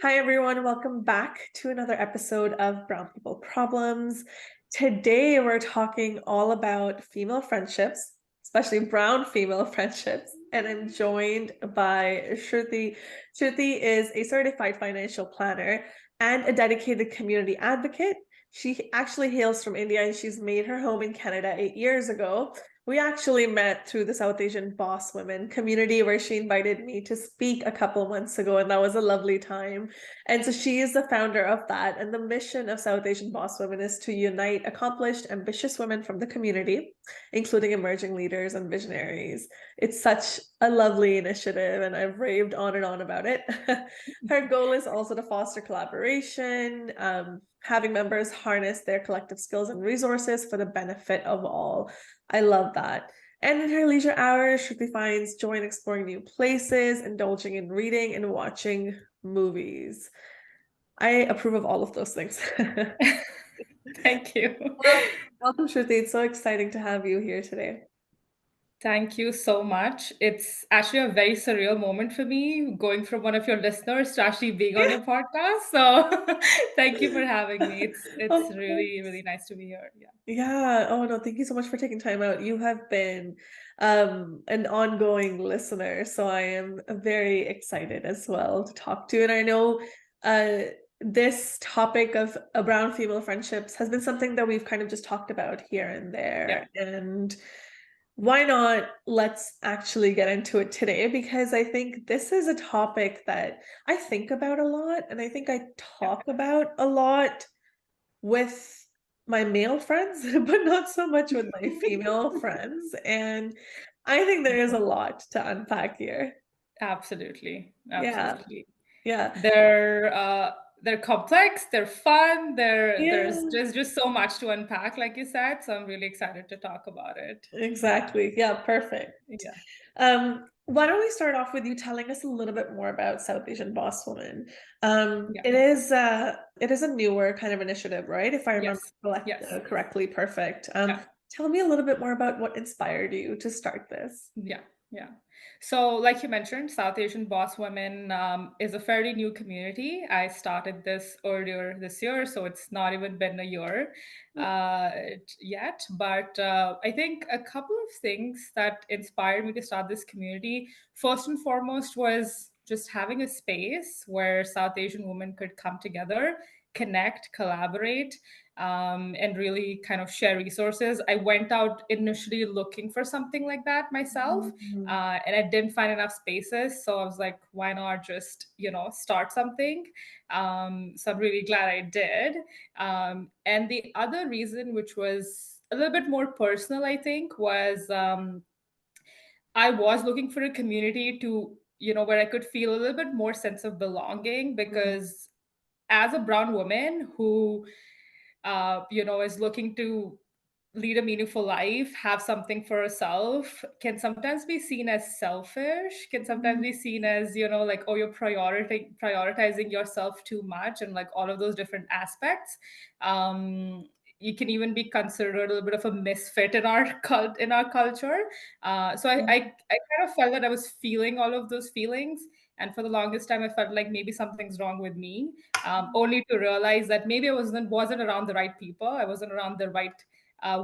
Hi, everyone. Welcome back to another episode of Brown People Problems. Today, we're talking all about female friendships, especially brown female friendships. And I'm joined by Shruti. Shruti is a certified financial planner and a dedicated community advocate. She actually hails from India and she's made her home in Canada 8 years ago. We actually met through the South Asian Boss Women community where she invited me to speak a couple months ago, and that was a lovely time. And so she is the founder of that. And the mission of South Asian Boss Women is to unite accomplished, ambitious women from the community, including emerging leaders and visionaries. It's such a lovely initiative, and I've raved on and on about it. Her goal is also to foster collaboration, having members harness their collective skills and resources for the benefit of all. I love that. And in her leisure hours, Shruti finds joy in exploring new places, indulging in reading, and watching movies. I approve of all of those things. Thank you. Welcome, Shruti. It's so exciting to have you here today. Thank you so much. It's actually a very surreal moment for me going from one of your listeners to actually being on your podcast. So thank you for having me. It's Of really, course. really nice to be here. Yeah. Yeah. Oh no, thank you so much for taking time out. You have been an ongoing listener, so I am very excited as well to talk to. And I know this topic of brown female friendships has been something that we've kind of just talked about here and Yeah. there. And why not let's actually get into it today, because I think this is a topic that I think about a lot and I think I Yeah. talk about a lot with my male friends, but not so much with my female friends. And I think there is a lot to unpack here. Absolutely. Yeah. Absolutely. Yeah. They're complex, they're fun, there's Yeah. just so much to unpack, like you said. So I'm really excited to talk about it. Exactly. Yeah, perfect. Yeah. Why don't we start off with you telling us a little bit more about South Asian Boss Woman? Yeah. It is a newer kind of initiative, right? If I remember Yes. Yes. correctly, perfect. Yeah. Tell me a little bit more about what inspired you to start this. Yeah, yeah. So, like you mentioned, South Asian Boss Women is a fairly new community. I started this earlier this year, so it's not even been a year uh, yet. But I think a couple of things that inspired me to start this community, first and foremost, was just having a space where South Asian women could come together, connect, collaborate, and really kind of share resources. I went out initially looking for something like that myself, Mhm. and I didn't find enough spaces. So I was like, why not just, start something? So I'm really glad I did. And the other reason, which was a little bit more personal, I think, was I was looking for a community to, where I could feel a little bit more sense of belonging because as a brown woman who is looking to lead a meaningful life, have something for herself, can sometimes be seen as selfish, can sometimes be seen as, like, oh, you're prioritizing yourself too much and like all of those different aspects. You can even be considered a little bit of a misfit in our culture. So I kind of felt that I was feeling all of those feelings. And for the longest time, I felt like maybe something's wrong with me, only to realize that maybe I wasn't around the right people. I wasn't around the right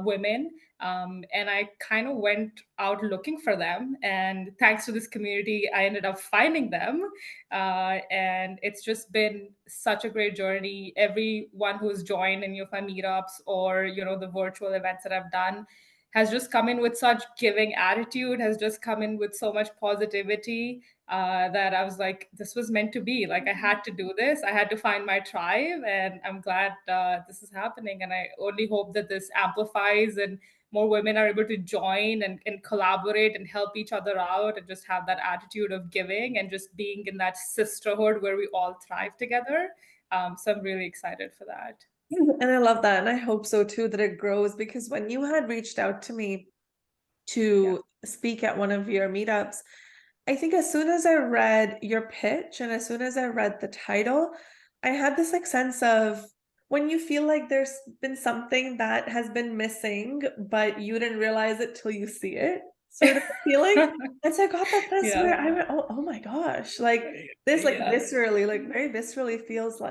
women, and I kind of went out looking for them. And thanks to this community, I ended up finding them, and it's just been such a great journey. Everyone who's joined any of my meetups or the virtual events that I've done has just come in with such giving attitude, has just come in with so much positivity, that I was like, this was meant to be. Like, I had to do this. I had to find my tribe, and I'm glad this is happening. And I only hope that this amplifies and more women are able to join and collaborate and help each other out and just have that attitude of giving and just being in that sisterhood where we all thrive together. So I'm really excited for that. And I love that. And I hope so too, that it grows, because when you had reached out to me Yeah. to speak at one of your meetups, I think as soon as I read your pitch and as soon as I read the title, I had this like sense of when you feel like there's been something that has been missing, but you didn't realize it till you see it. sort of feeling. And so I got that sense Yeah. where I went, oh my gosh, like this, like Yeah. viscerally, like very viscerally feels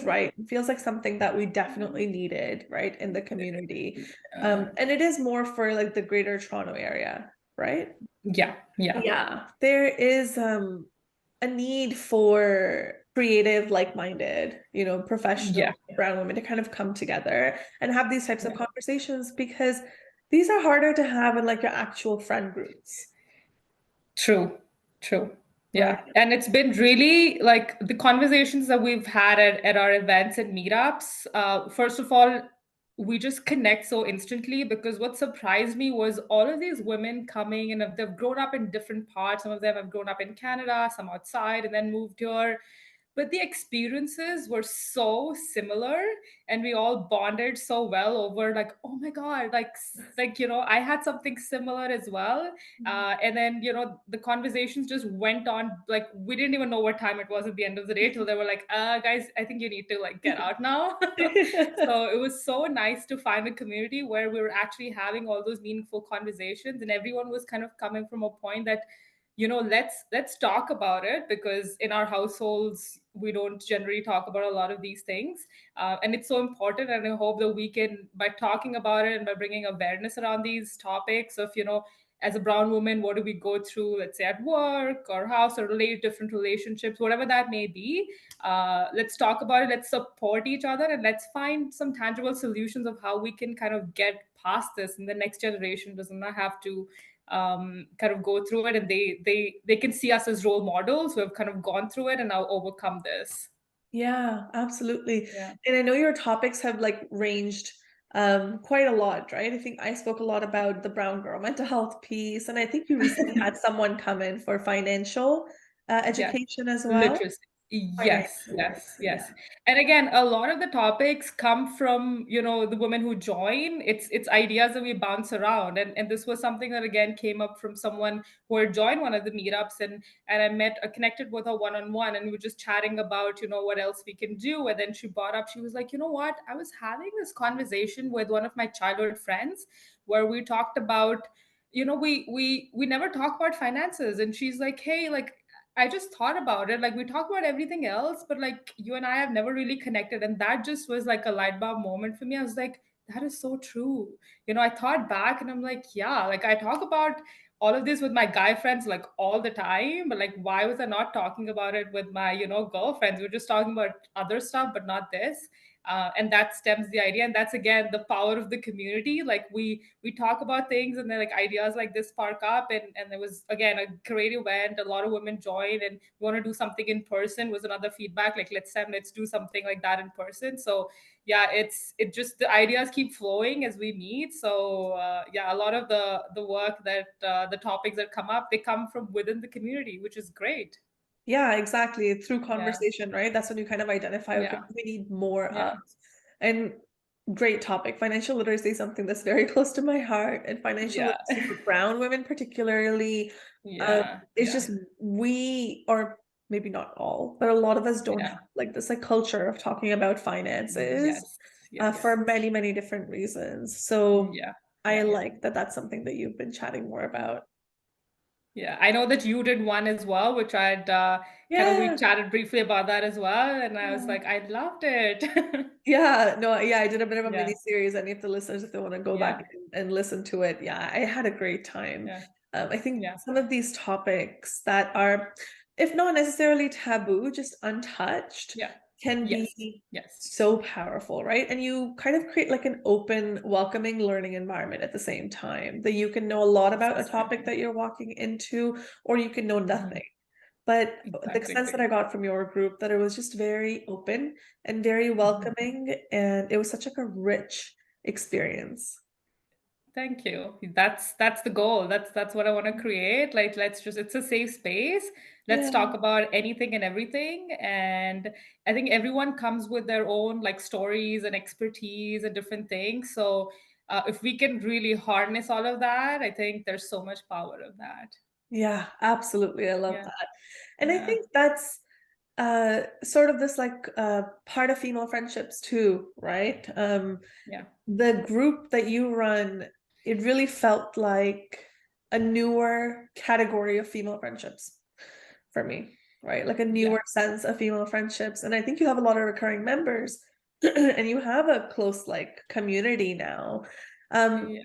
right. It feels like something that we definitely needed, right, in the community. And it is more for like the greater Toronto area, right? Yeah. Yeah. Yeah, there is a need for creative, like-minded, professional Yeah. brown women to kind of come together and have these types of Yeah. conversations because these are harder to have in like your actual friend groups, True, true. right? Yeah. And it's been really like the conversations that we've had at our events and meetups. First of all, we just connect so instantly because what surprised me was all of these women coming and they've grown up in different parts. Some of them have grown up in Canada, some outside, and then moved here, but the experiences were so similar and we all bonded so well over like, oh my god, like I had something similar as well. And then the conversations just went on, like we didn't even know what time it was at the end of the day till they were like, guys, I think you need to like get out now. So it was so nice to find a community where we were actually having all those meaningful conversations and everyone was kind of coming from a point that let's talk about it, because in our households we don't generally talk about a lot of these things. And it's so important, and I hope that we can, by talking about it and by bringing awareness around these topics of as a brown woman, what do we go through, let's say at work or house or relate different relationships, whatever that may be. Let's talk about it, let's support each other, and let's find some tangible solutions of how we can kind of get past this, and the next generation does not have to kind of go through it, and they can see us as role models who have kind of gone through it and now overcome this. Yeah, absolutely. Yeah. And I know your topics have like ranged quite a lot, right? I think I spoke a lot about the brown girl mental health piece, and I think you recently had someone come in for financial Yes, education as well. literacy. Yes, Financial yes, literacy, yes. yeah. And again, a lot of the topics come from, the women who join. It's ideas that we bounce around. And this was something that again came up from someone who had joined one of the meetups, and I connected with her one-on-one, and we were just chatting about, what else we can do. And then she brought up, she was like, you know what? I was having this conversation with one of my childhood friends where we talked about, we never talk about finances. And she's like, hey, like I just thought about it. Like we talk about everything else, but like you and I have never really connected. And that just was like a light bulb moment for me. I was like, that is so true. I thought back and I'm like, yeah, like I talk about all of this with my guy friends like all the time, but like why was I not talking about it with my, girlfriends? We're just talking about other stuff, but not this. And that stems the idea, and that's again the power of the community. Like we talk about things, and then like ideas like this spark up, and there was again a great event. A lot of women joined, and we want to do something in person was another feedback. Like let's do something like that in person. So yeah, it just the ideas keep flowing as we meet. So yeah, a lot of the work that the topics that come up, they come from within the community, which is great. Yeah, exactly. Through Yeah, conversation, right? That's when you kind of identify, okay, yeah, what do we need more of? yeah, And great topic. Financial literacy is something that's very close to my heart. And financial yeah, literacy for brown women particularly, yeah, it's yeah. just we, or maybe not all, but a lot of us don't have Yeah. like this like culture of talking about finances Yes. Yes. for many, many different reasons. So Yeah. I Yeah. like that that's something that you've been chatting more about. Yeah. I know that you did one as well, which I'd kind of we Yeah. chatted briefly about that as well, and I was like, I loved it. Yeah, no, yeah, I did a bit of a Yeah. mini series. Any of the listeners, if they want to go back Yeah. and listen to it, yeah, I had a great time. Yeah. I think Yeah. some of these topics that are, if not necessarily taboo, just untouched, Yeah. can Yes. be Yes. so powerful, right? And you kind of create like an open, welcoming learning environment at the same time that you can know a lot about a topic Exactly. that you're walking into, or you can know Mhm. nothing. But the Exactly. sense that I got from your group that it was just very open and very Mhm. welcoming, and it was such like a rich experience. Thank you. That's the goal. That's what I want to create. Like let's just it's a safe space. Let's Yeah. talk about anything and everything. And I think everyone comes with their own like stories and expertise and different things. So if we can really harness all of that, I think there's so much power of that. Yeah, absolutely. I love Yeah. that. And I Yeah. think that's sort of this like part of female friendships too, right? Yeah. The group that you run, it really felt like a newer category of female friendships for me, right? Like a Yeah. newer sense of female friendships. And I think you have a lot of recurring members and you have a close like community now. Um, Yeah.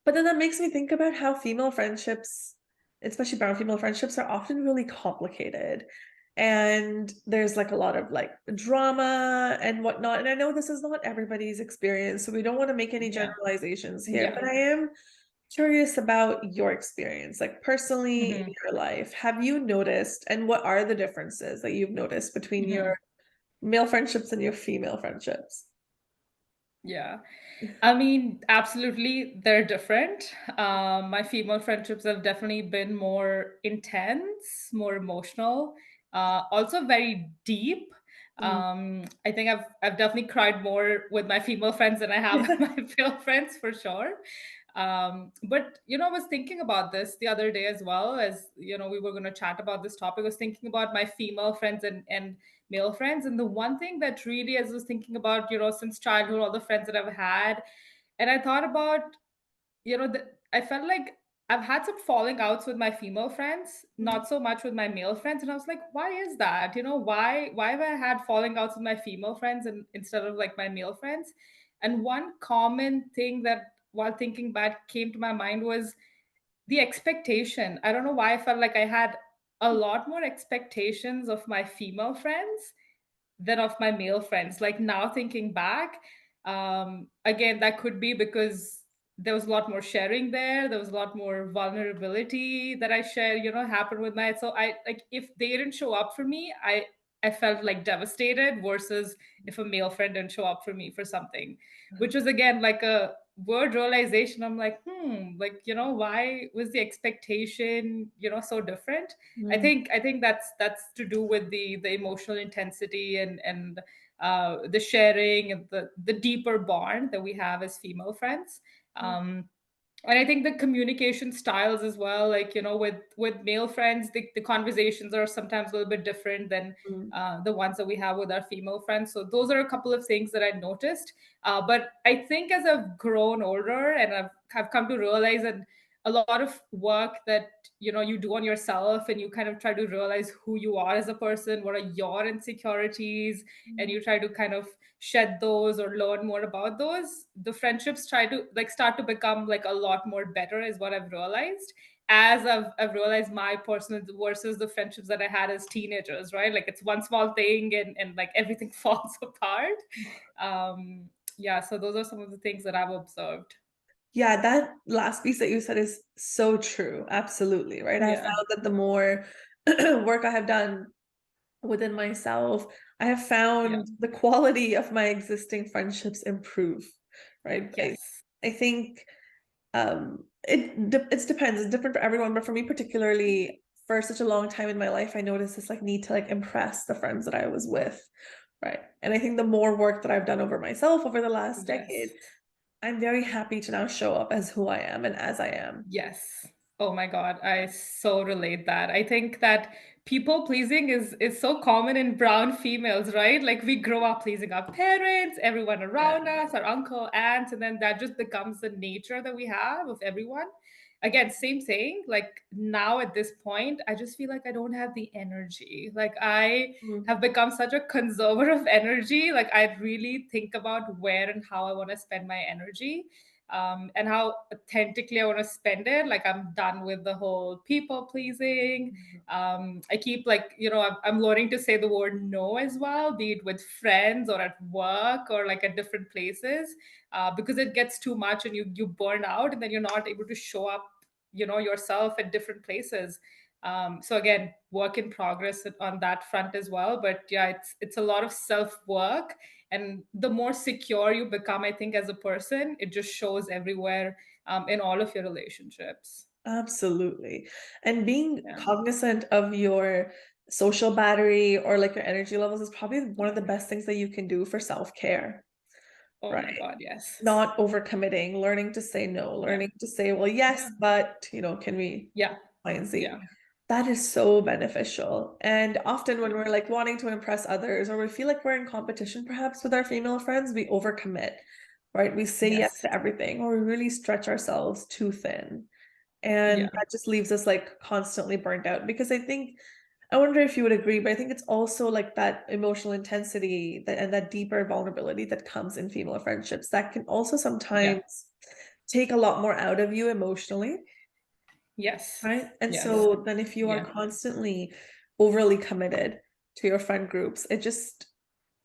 but then that makes me think about how female friendships, especially brown female friendships, are often really complicated. And there's like a lot of like drama and whatnot. And I know this is not everybody's experience, so we don't want to make any Yeah. generalizations here, Yeah. but I am curious about your experience, like personally in Hmm. your life. Have you noticed, and what are the differences that you've noticed between Hmm. your male friendships and your female friendships? Yeah. I mean, absolutely, they're different. My female friendships have definitely been more intense, more emotional, also very deep. Mm. I think I've definitely cried more with my female friends than I have with my male friends for sure. But I was thinking about this the other day as well, as we were going to chat about this topic. I was thinking about my female friends and male friends, and the one thing that really, as I was thinking about, since childhood, all the friends that I've had, and I thought about, I felt like I've had some falling outs with my female friends, not so much with my male friends. And I was like, why is that? Why have I had falling outs with my female friends and instead of like my male friends? And one common thing that while thinking back came to my mind was the expectation. I don't know why I felt like I had a lot more expectations of my female friends than of my male friends. Like now thinking back, again, that could be because there was a lot more sharing there. There was a lot more vulnerability that I shared, happened with my. So I like if they didn't show up for me, I felt like devastated versus if a male friend didn't show up for me for something, which was again like a word realization. I'm like, like why was the expectation so different? Mm. I think that's to do with the emotional intensity and the sharing and the deeper bond that we have as female friends. Um, and I think the communication styles as well, like with male friends, the conversations are sometimes a little bit different than Mm. the ones that we have with our female friends. So those are a couple of things that I noticed. But I think as I've grown older and have come to realize that a lot of work that you do on yourself, and you kind of try to realize who you are as a person, what are your insecurities, and you try to kind of shed those or learn more about those, the friendships try to like start to become like a lot more better is what I've realized as I've realized my personal versus the friendships that I had as teenagers, right? Like it's one small thing and like everything falls apart. Yeah, so those are some of the things that I've observed. Yeah, that last piece that you said is so true. Absolutely, right? I have Yeah. found that the more work I have done within myself, I have Yeah. found the quality of my existing friendships improve, right? Yes. I think it depends. It's different for everyone, but for me particularly, for such a long time in my life, I noticed this like need to like impress the friends that I was with, right? And I think the more work that I've done over myself over the last decade, Yes. I'm very happy to now show up as who I am and as I am. Yes. Oh my God, I so relate that. I think that people pleasing is so common in brown females, right? Like we grow up pleasing our parents, everyone Yeah. around us, our uncle, aunts, and then that just becomes the nature that we have of everyone. Again, same thing. Like now at this point, I just feel like I don't have the energy. Like I Mm. have become such a conservator of energy. Like I really think about where and how I want to spend my energy, and how authentically I want to spend it. Like I'm done with the whole people pleasing. I keep like I'm learning to say the word no as well, be it with friends or at work or like at different places, because it gets too much and you burn out and then you're not able to show up yourself at different places. So again, work in progress on that front as well. But yeah, it's a lot of self work, and the more secure you become, I think, as a person, it just shows everywhere, in all of your relationships. Absolutely. And being Yeah. cognizant of your social battery or like your energy levels is probably one of the best things that you can do for self-care, Oh right? my God, yes. Not overcommitting, learning to say no, Yeah. learning to say, well, yes, Yeah. but can we Yeah. Y and Z? Yeah. That is so beneficial. And often when we're like wanting to impress others or we feel like we're in competition perhaps with our female friends, we overcommit, right? We say yes Yes. to everything or we really stretch ourselves too thin. And Yeah. that just leaves us like constantly burnt out because I wonder if you would agree, but I think it's also like that emotional intensity that and that deeper vulnerability that comes in female friendships that can also Yeah. sometimes take a lot more out of you emotionally, Yes. right? And Yes. so then if you are Yeah. constantly overly committed to your friend groups, it just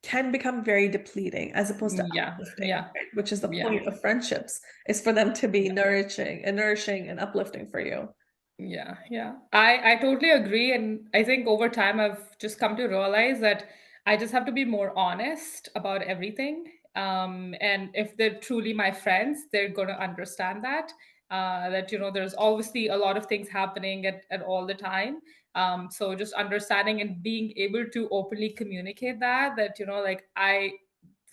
can become very depleting as opposed to Yeah. uplifting, Yeah. right? Which is the Yeah. point of friendships, is for them to be Yeah. nourishing and uplifting for you. Yeah, yeah. I totally agree. And I think over time I've just come to realize that I just have to be more honest about everything. And if they're truly my friends, they're gonna understand that. That there's obviously a lot of things happening at all the time. So just understanding and being able to openly communicate that like I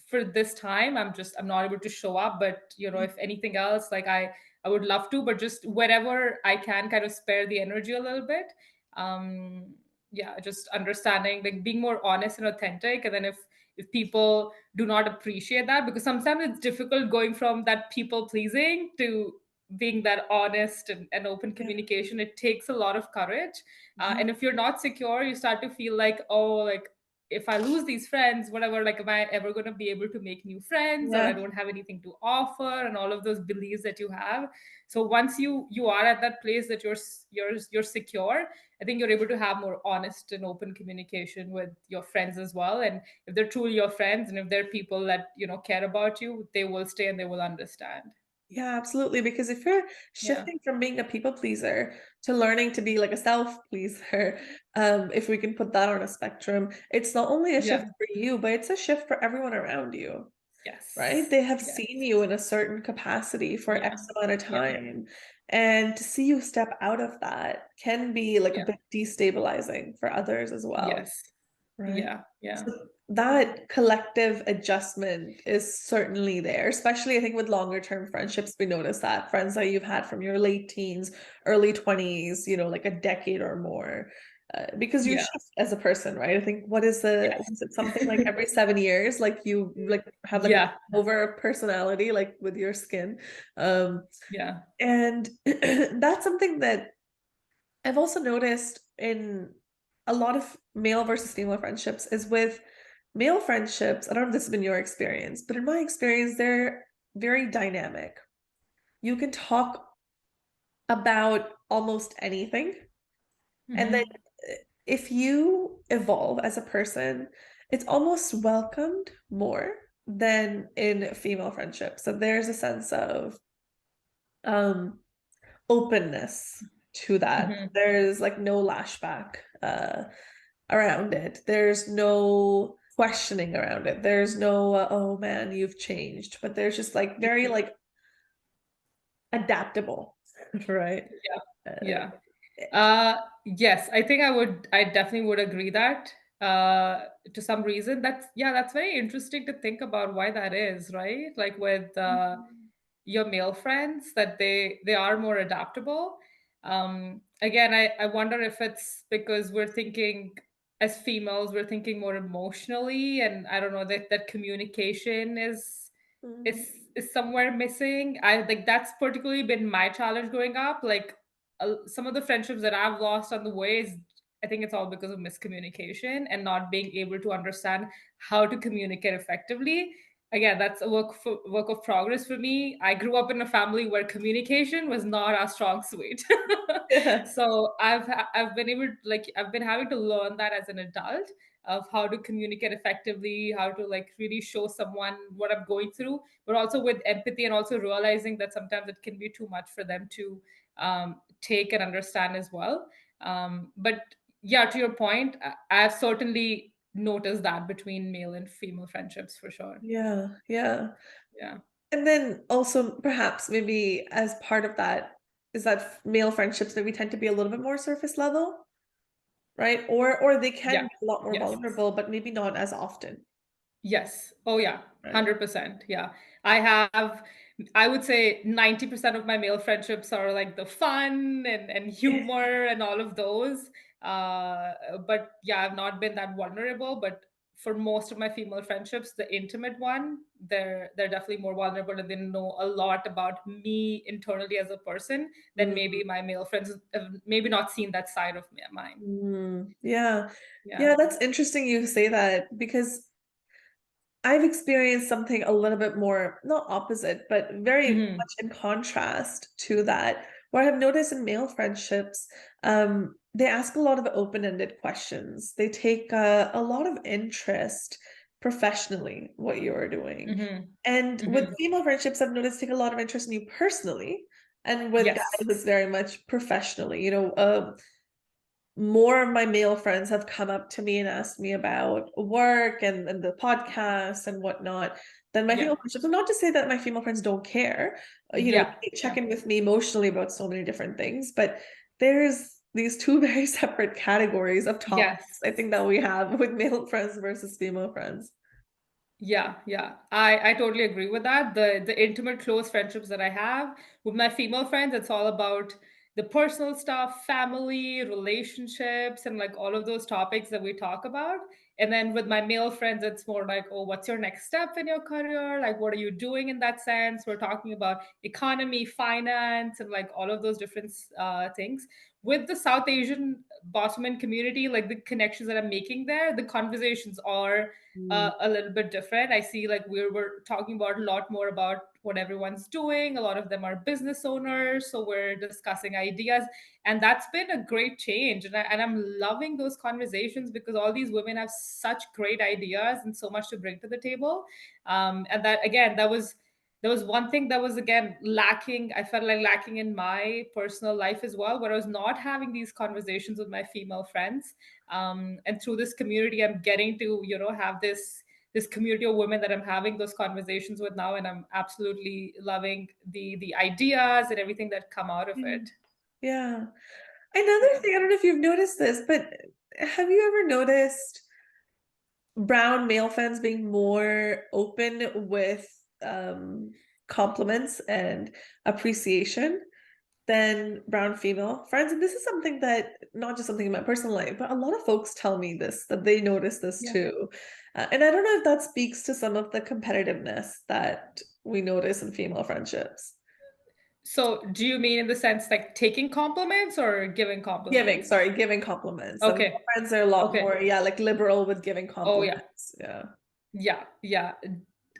for this time I'm not able to show up, but if anything else, like I would love to, but just wherever I can kind of spare the energy a little bit. um yeah, just understanding, like being more honest and authentic. And then if people do not appreciate that, because sometimes it's difficult going from that people pleasing to being that honest and open Yeah. communication. It takes a lot of courage. Mhm. And if you're not secure, you start to feel like, oh, like if I lose these friends, whatever, like, am I ever going to be able to make new friends, or I Yeah. don't have anything to offer, and all of those beliefs that you have. So once you are at that place that you're secure, I think you're able to have more honest and open communication with your friends as well. And if they're truly your friends, and if they're people that care about you, they will stay and they will understand. Yeah, absolutely. Because if you're Yeah, shifting from being a people pleaser to learning to be like a self pleaser, if we can put that on a spectrum, it's not only a yeah, shift for you, but it's a shift for everyone around you, right? yes, They have yes, seen you in a certain capacity for yeah, X amount of yeah, time. And to see you step out of that can be like a yeah, bit destabilizing for others as well. yes, Right. yeah, yeah. So that collective adjustment is certainly there, especially I think with longer term friendships. We notice that friends that you've had from your late teens, early 20s, like a decade or more, because you Yeah. shift as a person, right? I think was it Yes. something like every 7 years, like you like have like Yeah. a over personality, like with your skin. Um, Yeah. and that's something that I've also noticed in a lot of male versus female friendships is with male friendships. I don't know if this has been your experience, but in my experience, they're very dynamic. You can talk about almost anything. And then Mhm. if you evolve as a person, it's almost welcomed more than in female friendships. So there's a sense of um openness to that. Mhm. There's like no lashback around it. There's no questioning around it. There's no oh man, you've changed. But there's just like very like adaptable, right? Yeah. Uh, Yeah. Yes, I definitely would agree that to some reason. That's very interesting to think about why that is, right? Like with your male friends, that they are more adaptable. Again, I wonder if it's because we're thinking, as females, we're thinking more emotionally, and I don't know, that communication Mhm. is somewhere missing. I like That's particularly been my challenge growing up. Like some of the friendships that I've lost on the way is, I think it's all because of miscommunication and not being able to understand how to communicate effectively. Again, that's a work of progress for me. I grew up in a family where communication was not our strong suit. Yeah. So I've been having to learn that as an adult, of how to communicate effectively, how to like really show someone what I'm going through, but also with empathy, and also realizing that sometimes it can be too much for them to take and understand as well. But yeah, to your point, I've certainly noticed that between male and female friendships for sure. Yeah, yeah. Yeah. And then also perhaps maybe as part of that is that male friendships maybe tend to be a little bit more surface level, right? Or they can Yeah. be a lot more Yes. vulnerable, but maybe not as often, Yes. Oh, yeah. right? 100%. Yeah. I have, I would say 90% of my male friendships are like the fun and humor and all of those. But yeah, I've not been that vulnerable. But for most of my female friendships, the intimate one, they're definitely more vulnerable and they know a lot about me internally as a person than Mm, maybe my male friends have maybe not seen that side of mine. yeah. Yeah. Yeah, that's interesting you say that because I've experienced something a little bit more, not opposite, but very Hmm. much in contrast to that, where I've noticed in male friendships, they ask a lot of open-ended questions. They take a lot of interest professionally, what you're doing. Hmm. And with Hmm. female friendships, I've noticed take a lot of interest in you personally. And with Yes. guys, it's very much professionally. More of my male friends have come up to me and asked me about work and the podcast and whatnot than my Yeah. female friendships. And not to say that my female friends don't care. Yeah. They check Yeah. in with me emotionally about so many different things, but there's these two very separate categories of Yes. topics I think that we have with male friends versus female friends. Yeah, yeah. I totally agree with that. The intimate close friendships that I have with my female friends, it's all about the personal stuff, family, relationships, and like all of those topics that we talk about. And then with my male friends, it's more like, oh, what's your next step in your career? Like, what are you doing in that sense? We're talking about economy, finance, and like all of those different things. With the South Asian bottom community, like the connections that I'm making there, the conversations are Mm, a little bit different. I see like we're talking about a lot more about what everyone's doing. A lot of them are business owners, so we're discussing ideas, and that's been a great change. And I'm loving those conversations because all these women have such great ideas and so much to bring to the table. And that again, that was one thing that was again lacking. I felt like lacking in my personal life as well, where I was not having these conversations with my female friends, and through this community I'm getting to have this community of women that I'm having those conversations with now, and I'm absolutely loving the ideas and everything that come out of yeah. it. Yeah. Another Yeah. thing, I don't know if you've noticed this, but have you ever noticed brown male fans being more open with compliments and appreciation than brown female friends? And this is something that not just something in my personal life, but a lot of folks tell me this that they notice this Yeah. too. And I don't know if that speaks to some of the competitiveness that we notice in female friendships. So do you mean in the sense like taking compliments or giving Giving, compliments? sorry, giving compliments. Some Okay. friends are a lot Okay. more, yeah, like liberal with giving Oh yeah. compliments. Yeah. Yeah, yeah.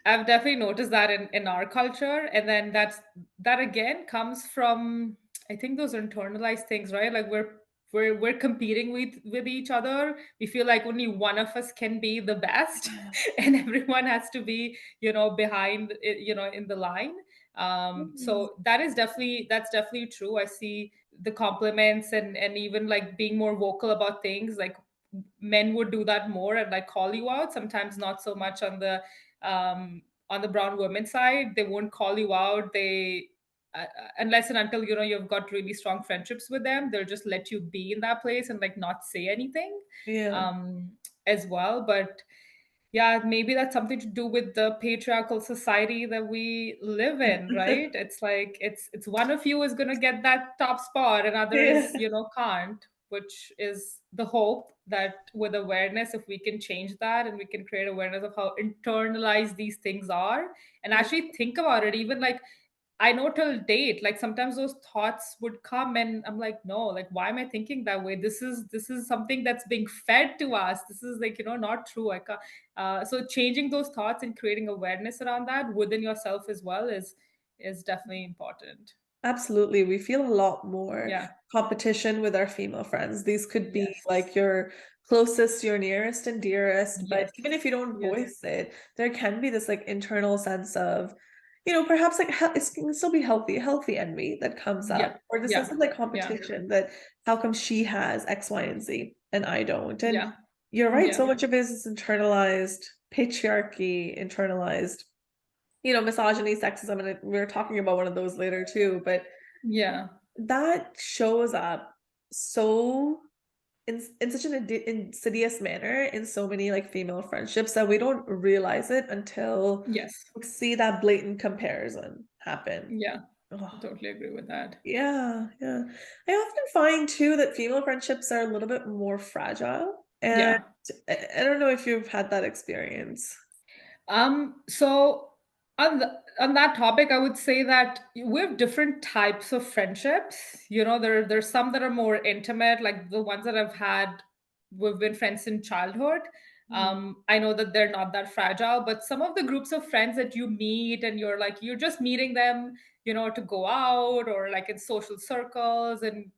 I've definitely noticed that in our culture. And then that again comes from, I think, those internalized things, right? Like we're competing with each other. We feel like only one of us can be the best and everyone has to be, behind it, in the line. Mhm. So that's definitely true. I see the compliments and even like being more vocal about things like men would do that more and like call you out, sometimes not so much um on the brown women side. They won't call you out. They unless and until you've got really strong friendships with them, they'll just let you be in that place and like not say anything Yeah. um as well. But yeah, maybe that's something to do with the patriarchal society that we live in, right? It's like it's one of you is going to get that top spot and others, Yeah. can't, which is the hope that with awareness, if we can change that and we can create awareness of how internalized these things are and Yeah. actually think about it, even like I know till date, like sometimes those thoughts would come and I'm like, no, like why am I thinking that way? This is something that's being fed to us. This is like, not true. I can't, so changing those thoughts and creating awareness around that within yourself as well is definitely important. Absolutely. We feel a lot more Yeah. competition with our female friends. These could be Yes. like your closest, your nearest and dearest, but Yes. even if you don't Yes. voice it, there can be this like internal sense of, perhaps like it can still be healthy envy that comes Yeah. up, or the sense Yeah. of like Yeah. competition that how come she has X, Y, and Z and I don't? And Yeah. you're right, Yeah. so much of it is internalized patriarchy, internalized misogyny, sexism, and we were talking about one of those later too, but Yeah. that shows up so in such an insidious manner in so many like female friendships that we don't realize it until Yes. we see that blatant comparison happen. Yeah. I Oh, totally agree with that. yeah, yeah. I often find too that female friendships are a little bit more fragile. And Yeah. I don't know if you've had that experience. So on that topic, I would say that we have different types of friendships. There's some that are more intimate, like the ones that I've had. We've been friends since childhood. Mm. I know that they're not that fragile, but some of the groups of friends that you meet and you're just meeting them, to go out or like in social circles, and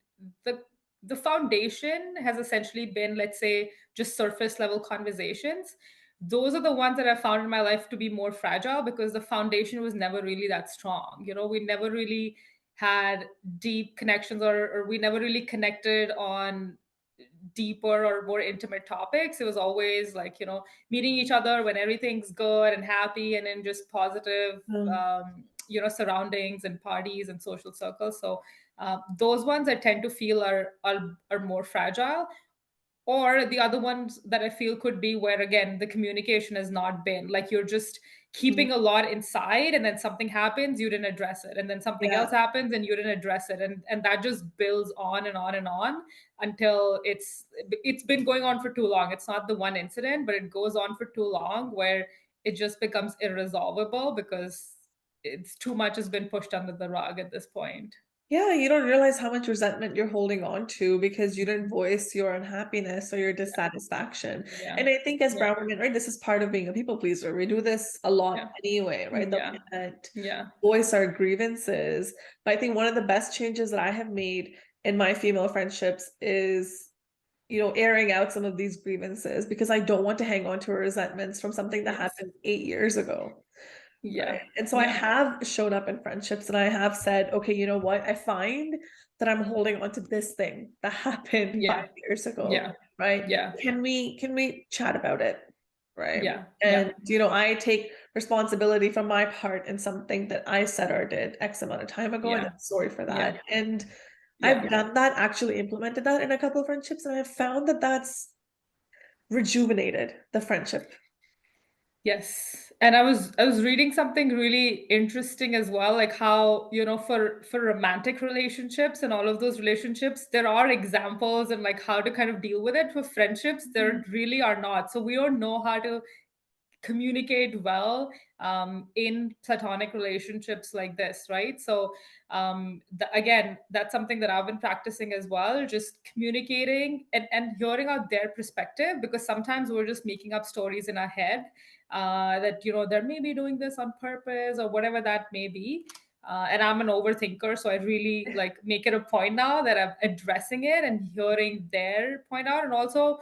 the the foundation has essentially been, let's say, just surface level conversations. Those are the ones that I found in my life to be more fragile because the foundation was never really that strong. We never really had deep connections, or we never really connected on deeper or more intimate topics. It was always like, meeting each other when everything's good and happy and in just positive, Um, surroundings and parties and social circles. So those ones I tend to feel are more fragile. Or the other ones that I feel could be where, again, the communication has not been like, you're just mm, keeping a lot inside, and then something happens, you didn't address it, and then something else yeah. happens and you didn't address it, and that just builds on and on and on until it's been going on for too long. It's not the one incident, but it goes on for too long where it just becomes irresolvable because it's too much has been pushed under the rug at this point. Yeah, you don't realize how much resentment you're holding on to because you didn't voice your unhappiness or your dissatisfaction. Yeah. And I think as Yeah. brown women, right, this is part of being a people pleaser. We do this a lot Yeah. anyway, right? That we Yeah. can't Yeah. voice our grievances. But I think one of the best changes that I have made in my female friendships is, airing out some of these grievances because I don't want to hang on to resentments from something that Yes. happened 8 years ago. Right. Yeah. And so I Yeah. have showed up in friendships and I have said, okay, you know what? I find that I'm holding on to this thing that happened Yeah. 5 years ago. Yeah. Right. Yeah. Can we chat about it? Right. Yeah. And Yeah. I take responsibility for my part in something that I said or did X amount of time ago, and Yeah. I'm sorry for that. Yeah. And Yeah. I've done that, actually implemented that in a couple of friendships, and I've found that that's rejuvenated the friendship. Yes. And I was reading something really interesting as well, like how, for romantic relationships and all of those relationships, there are examples and like how to kind of deal with it. For friendships, there really are not. So we don't know how to communicate well in platonic relationships like this, right? So again, that's something that I've been practicing as well, just communicating and hearing out their perspective, because sometimes we're just making up stories in our head, that they're maybe doing this on purpose or whatever that may be. And I'm an overthinker, so I really like make it a point now that I'm addressing it and hearing their point out. And also,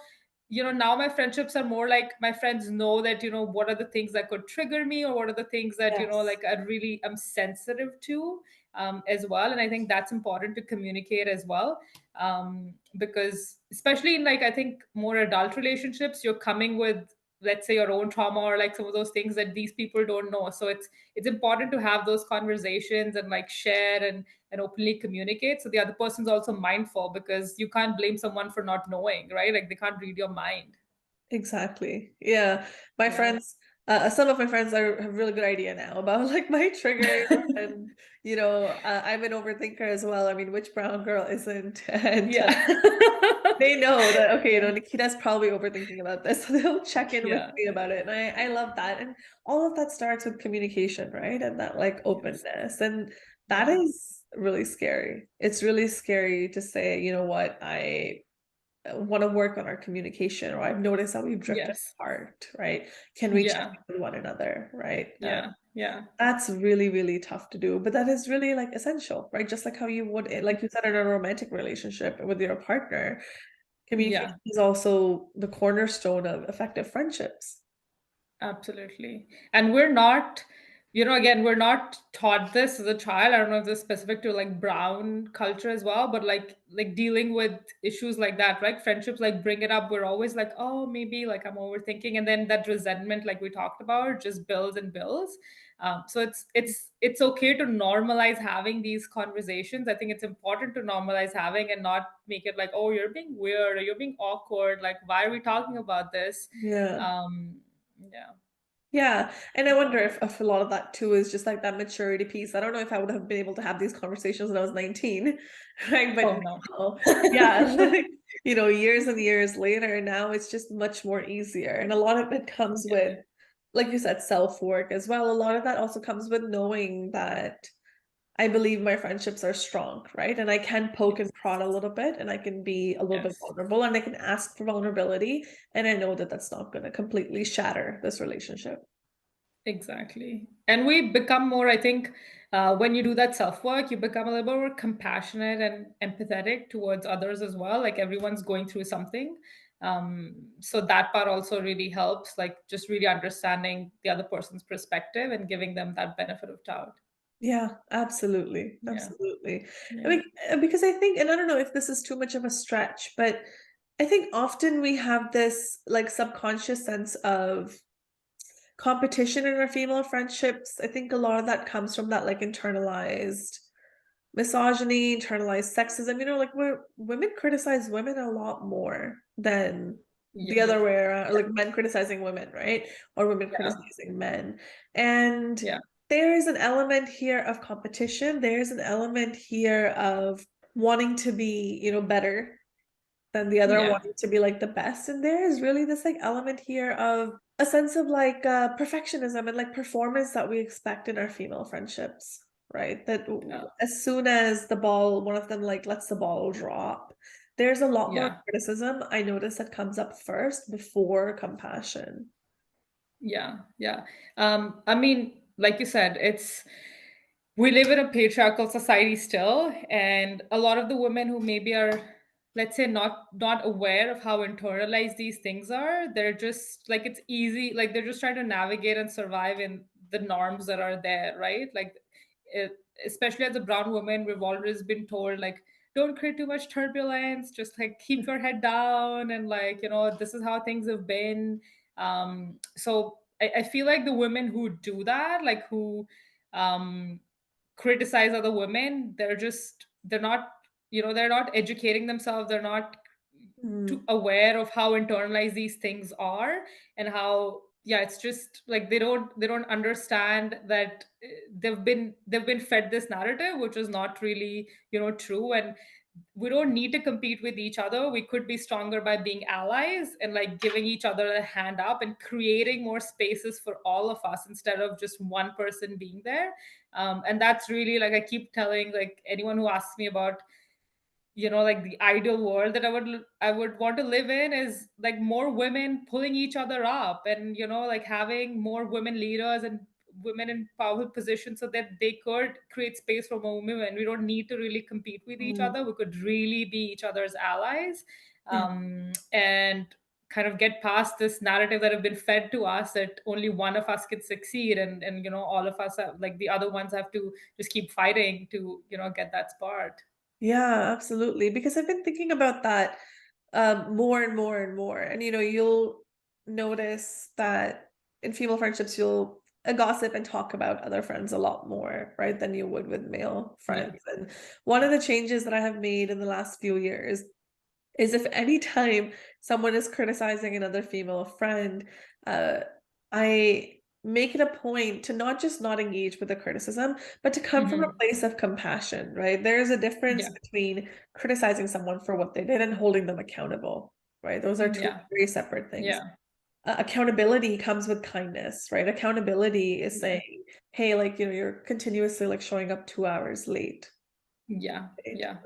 now my friendships are more like, my friends know that, what are the things that could trigger me, or what are the things that, Yes, like I really am sensitive to, as well. And I think that's important to communicate as well, because especially in, like, I think more adult relationships, you're coming with, let's say, your own trauma, or like some of those things that these people don't know. So it's important to have those conversations and like share and openly communicate, so the other person's also mindful, because you can't blame someone for not knowing, right? Like they can't read your mind. exactly. Yeah. My Yeah. friends, some of my friends have really good idea now about like my triggers, and I'm an overthinker as well. I mean, which brown girl isn't? And Yeah. they know that, okay, Yeah. Nikita's probably overthinking about this, so they'll check in with Yeah. me about it. And I love that. And all of that starts with communication, right? And that like Yes. openness. And that Yeah. is really scary. It's really scary to say, you know what, I want to work on our communication, or I've noticed that we've drifted Yes. apart, right? Can we check Yeah. in with one another, right? Yeah. Yeah. That's really, really tough to do, but that is really like essential, right? Just like how you would, like you said, in a romantic relationship with your partner, communication Yeah. is also the cornerstone of effective friendships. Absolutely. And we're not, again, we're not taught this as a child. I don't know if this is specific to like brown culture as well, but like dealing with issues like that, right? Friendships like bring it up. We're always like, oh, maybe like I'm overthinking. And then that resentment, like we talked about, just builds and builds. So it's okay to normalize having these conversations. I think it's important to normalize having and not make it like, oh, you're being weird or you're being awkward. Like, why are we talking about this? Yeah. Um, yeah. Yeah. And I wonder if a lot of that too is just like that maturity piece. I don't know if I would have been able to have these conversations when I was 19, right? But Oh no. now, yeah, like, years and years later, now it's just much more easier. And a lot of it comes Yeah. with, like you said, self-work as well. A lot of that also comes with knowing that I believe my friendships are strong, right? And I can poke and Yes. prod a little bit and I can be a little bit Yes. vulnerable and I can ask for vulnerability. And I know that that's not going to completely shatter this relationship. Exactly. And we become more, I think, when you do that self work, you become a little more compassionate and empathetic towards others as well. Like everyone's going through something. So that part also really helps, like just really understanding the other person's perspective and giving them that benefit of doubt. Yeah, absolutely. Yeah. Absolutely. I Yeah. mean, because I think, and I don't know if this is too much of a stretch, but I think often we have this like subconscious sense of competition in our female friendships. I think a lot of that comes from that like internalized misogyny, internalized sexism. Like where women criticize women a lot more than the Yeah. other way around, or like men criticizing women, right? Or women Yeah. criticizing men. And Yeah. there is an element here of competition. There's an element here of wanting to be, better than the other, Yeah. wanting to be like the best. And there is really this like element here of a sense of like perfectionism and like performance that we expect in our female friendships, right? That Yeah. as soon as one of them like lets the ball drop, there's a lot more Yeah. criticism I notice that comes up first before compassion. Yeah. Yeah. I mean, like you said, we live in a patriarchal society still, and a lot of the women who maybe are, let's say, not aware of how internalized these things are, they're just like, it's easy, like they're just trying to navigate and survive in the norms that are there, right? Like it, especially as a brown woman, we've always been told like, don't create too much turbulence, just like keep your head down, and like, this is how things have been. So I feel like the women who do that, like who um criticize other women, they're not, they're not educating themselves, they're not too Mm, aware of how internalized these things are, and how, yeah, it's just like they don't understand that they've been fed this narrative which is not really, true. And we don't need to compete with each other. We could be stronger by being allies and like giving each other a hand up and creating more spaces for all of us instead of just one person being there. And that's really, like, I keep telling like anyone who asks me about, like the ideal world that I would want to live in is like more women pulling each other up, and like having more women leaders and women in powerful positions so that they could create space for more women. We don't need to really compete with each mm, other. We could really be each other's allies, yeah. and kind of get past this narrative that have been fed to us that only one of us can succeed, and all of us have, like, the other ones have to just keep fighting to get that spot. Yeah, absolutely. Because I've been thinking about that more and more and more. And you'll notice that in female friendships, you'll gossip and talk about other friends a lot more, right, than you would with male Yeah. friends. And one of the changes that I have made in the last few years is if any time someone is criticizing another female friend, uh, I make it a point to not just not engage with the criticism, but to come from a Mhm. place of compassion, right? There is a difference Yeah. between criticizing someone for what they did and holding them accountable, right? Those are two Yeah. very separate things. Yeah. Accountability comes with kindness, right? Accountability is Yeah. saying, hey, like, you're continuously like showing up 2 hours late. Yeah. Right? Yeah.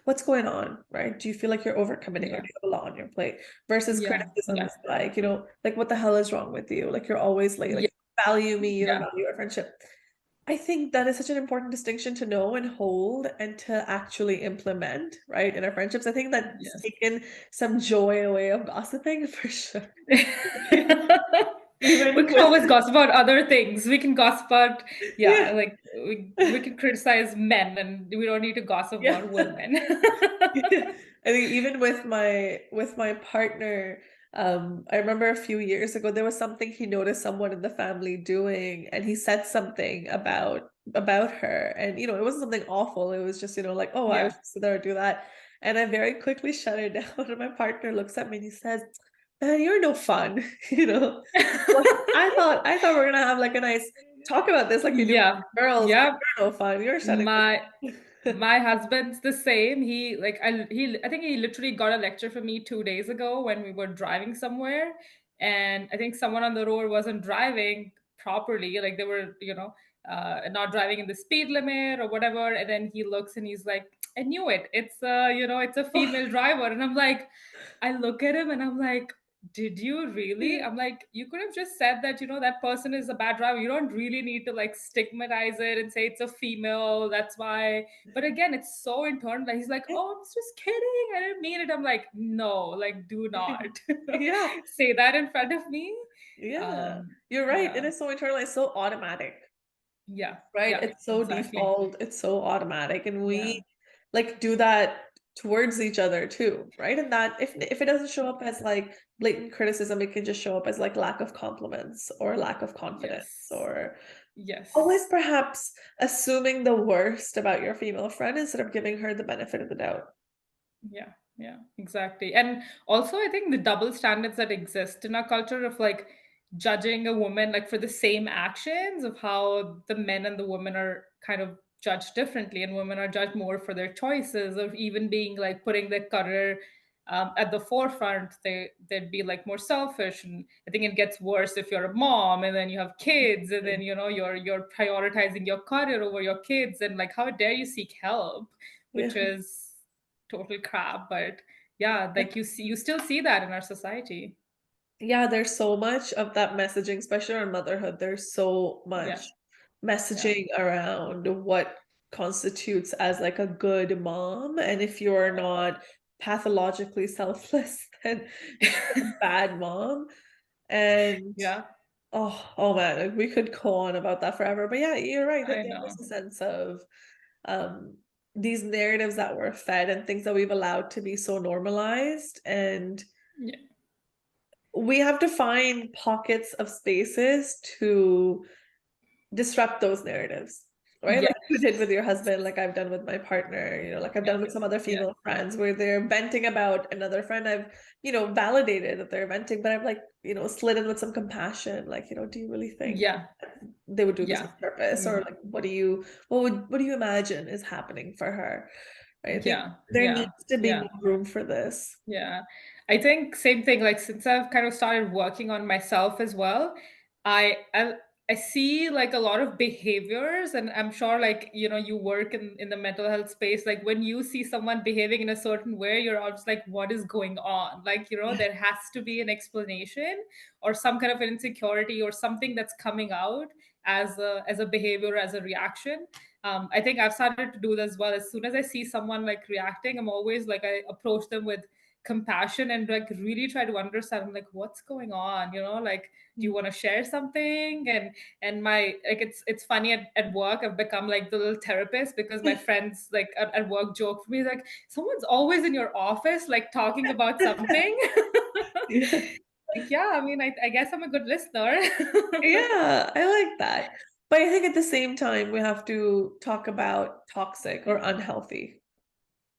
What's going on, right? Do you feel like you're overcommitting or Yeah. do you have a lot on your plate? Versus Yeah. criticism Yeah. is like, like what the hell is wrong with you? Like you're always late, like Yeah. you don't value me, you don't Yeah. value our friendship. I think that is such an important distinction to know and hold and to actually implement, right, in our friendships. I think that's Yes. taken some joy away of gossiping for sure. We Even can with always gossip about other things. We can gossip about, yeah, yeah. like we can criticize men, and we don't need to gossip Yeah. about women. I think even with my partner, I remember a few years ago there was something he noticed someone in the family doing, and he said something about her, and it wasn't something awful. It was just like, oh, I was Yeah. just there do that, and I very quickly shut it down. And my partner looks at me and he says, You're no fun, you know. Like, I thought we are gonna have like a nice talk about this like you do with Yeah. girls, but Yep. you're no fun. You're shutting My me. my husband's the same. I think he literally got a lecture from me 2 days ago when we were driving somewhere, and I think someone on the road wasn't driving properly, like they were, not driving in the speed limit or whatever, and then he looks and he's like, "I knew it. It's a female driver." And I'm like, I look at him and I'm like, did you really? I'm like, you could have just said that, that person is a bad driver. You don't really need to like stigmatize it and say it's a female. That's why. But again, it's so internal. He's like, oh, I was just kidding. I didn't mean it. I'm like, no, like, do not Yeah, say that in front of me. yeah. Um, You're right. It yeah, is so internalized, so automatic. yeah, Right? yeah, It's so exactly. default, it's so automatic, and Yeah. we like do that towards each other too, right? And that if it doesn't show up as like blatant criticism, it can just show up as like lack of compliments or lack of confidence Yes. or always Yes. perhaps assuming the worst about your female friend instead of giving her the benefit of the doubt. Yeah, yeah, exactly. And also, I think the double standards that exist in our culture of like judging a woman like for the same actions, of how the men and the women are kind of judged differently, and women are judged more for their choices, of even being like putting their career at the forefront. They'd be like more selfish, and I think it gets worse if you're a mom and then you have kids, and then you're prioritizing your career over your kids, and like how dare you seek help, which Yeah. is total crap. But yeah, like you still see that in our society. Yeah, there's so much of that messaging, especially on motherhood. There's so Yeah, much yeah, messaging around what constitutes as like a good mom. And if you're not pathologically selfless, then you're a bad mom. And yeah, oh man, like, we could go on about that forever. But yeah, you're right that I there is know. a sense of um these narratives that we're fed and things that we've allowed to be so normalized. And Yeah. we have to find pockets of spaces to disrupt those narratives, right? Like you Yes. did with your husband, like I've done with my partner, like I've Yeah, done with some other yeah, female friends where they're venting about another friend. I've, validated that they're venting, but I've like, slid in with some compassion, like, do you really think yeah, they would do this yeah, on purpose? Or mm, like, what do you imagine is happening for her? Right? I think yeah, there yeah, needs to be yeah. more room for this. Yeah. I think same thing, like since I've kind of started working on myself as well, I I, I see like a lot of behaviors, and I'm sure like you work in the mental health space, like when you see someone behaving in a certain way, you're all just like, what is going on? Like, there has to be an explanation or some kind of an insecurity or something that's coming out as a behavior, as a reaction. I think I've started to do this as well. As soon as I see someone like reacting, I'm always like, I approach them with compassion and like really try to understand. I'm like, what's going on, like, do you want to share something? And my like it's funny, at work I've become like the little therapist, because my friends like at work joke for me like, someone's always in your office like talking about something. Yeah. Like, yeah, I mean, I guess I'm a good listener. Yeah, I like that. But I think at the same time, we have to talk about toxic or unhealthy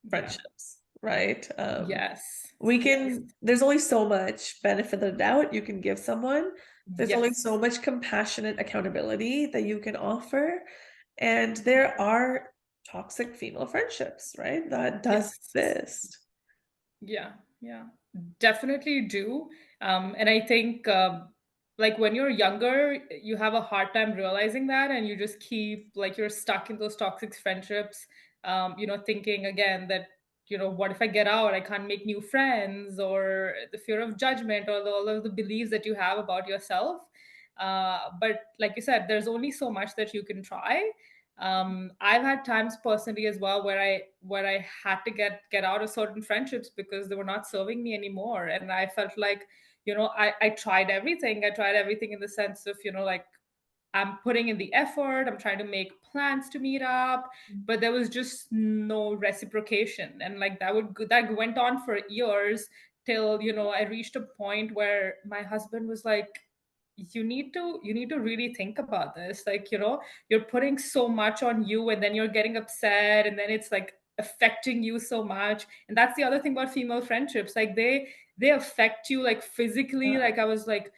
Yeah. friendships, right? Yes. We Yes. there's only so much benefit of the doubt you can give someone. There's only so Yes. much compassionate accountability that you can offer. And there are toxic female friendships, right? That does Yes. exist. Yeah, yeah, definitely do. And I think, like when you're younger, you have a hard time realizing that, and you just keep like you're stuck in those toxic friendships. Thinking again that what if I get out, I can't make new friends, or the fear of judgment, or all of the beliefs that you have about yourself. But like you said, there's only so much that you can try. I've had times personally as well where I had to get out of certain friendships because they were not serving me anymore, and I felt like I tried everything in the sense of like I'm putting in the effort, I'm trying to make plans to meet up, but there was just no reciprocation, and like that went on for years, till I reached a point where my husband was like, you need to really think about this, like you're putting so much on you, and then you're getting upset, and then it's like affecting you so much. And that's the other thing about female friendships. Like they affect you like physically. Yeah. Like I was like,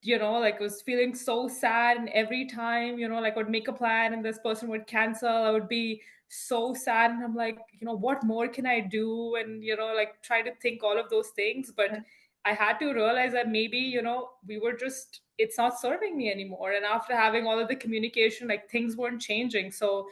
like I was feeling so sad, and every time, like I would make a plan and this person would cancel, I would be so sad, and I'm like, what more can I do? And like try to think all of those things, but Yeah. I had to realize that maybe, we were just, it's not serving me anymore. And after having all of the communication, like things weren't changing. So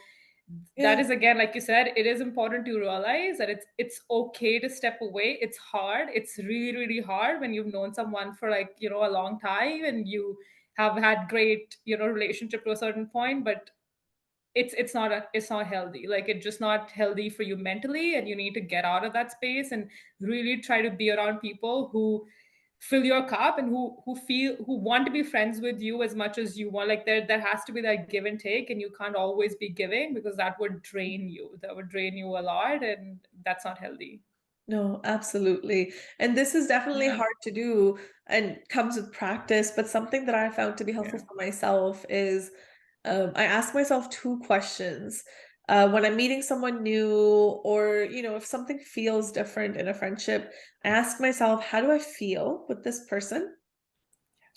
that Yeah. is, again, like you said, it is important to realize that it's okay to step away. It's hard. It's really, really hard when you've known someone for like, a long time, and you have had great, relationship to a certain point, but it's not healthy. Like it's just not healthy for you mentally, and you need to get out of that space and really try to be around people who fill your cup, and who want to be friends with you as much as you want. Like there has to be that give and take, and you can't always be giving, because that would drain you a lot, and that's not healthy. No, absolutely. And this is definitely Yeah, hard to do and comes with practice, but something that I found to be helpful yeah, for myself is I ask myself two questions. When I'm meeting someone new, or, if something feels different in a friendship, I ask myself, how do I feel with this person?